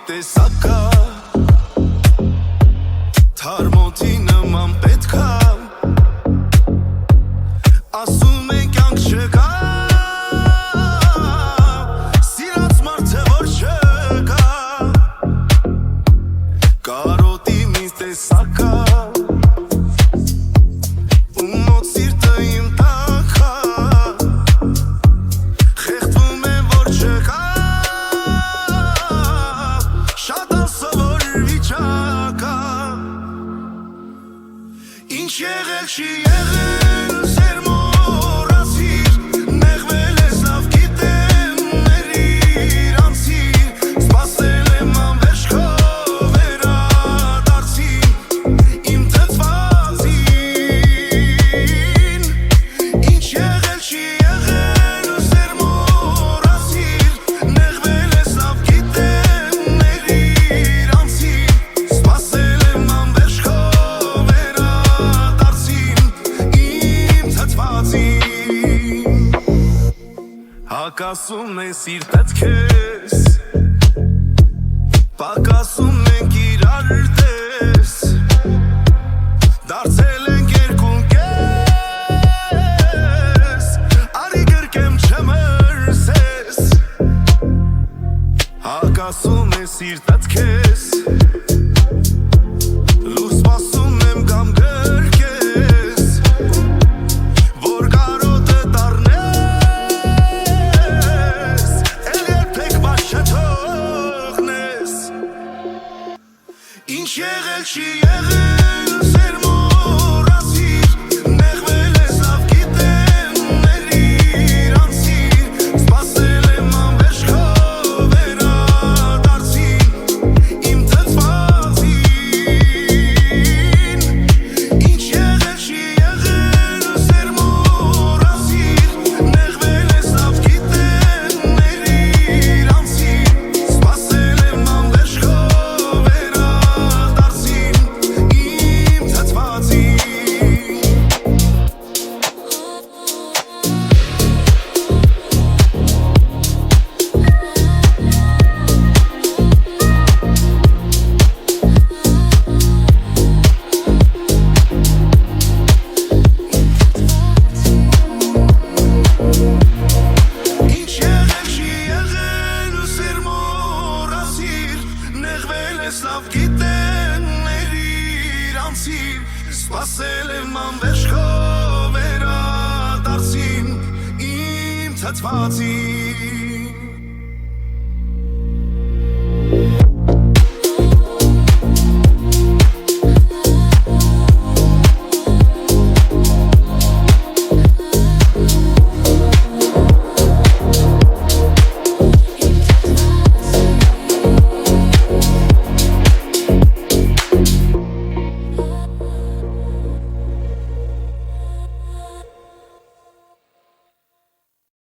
տեսակա Թարմոթի նման պետքա Ասում է կյանք չկա Սիրած մարդը որ չկա Կարոտի մի տեսակա Ինչ եղել չի եղել սեր մոռացիր Նեղվել ես լավ գիտեմ ներիր անցիր Սպասել եմ անվերջ քո վերադարձին Իմ թթվածին Ինչ եղել չի եղել սեր մոռացիր Նեղվել ես լավ գիտեմ ներիր անցիր Սպասել եմ անվերջ քո Հակասում է սիրտդ քեզ Պակասում ենք իրար տես Դարձել ենք երկուն կես Արի գրկեմ չմրսես Հակասում է սիրտդ քեզ Լուր սպասում եմ կամ գրկես Որ կարոտը դառնես Ինչ եղել չի եղել սեր մոռացիր Նեղվել ես լավ գիտեմ ներիր անցիր Սպասել եմ անվերջ քո վերադարձին Իմ թթվածին Ինչ եղել չի եղել սեր մոռացիր Նեղվել ես լավ գիտեմ ներիր անցիր Սպասել եմ անվերջ քո Լավ գիտեն ներիր անցիր Սպասել եմ անվերջ քո վերադարձին Իմ թթվածին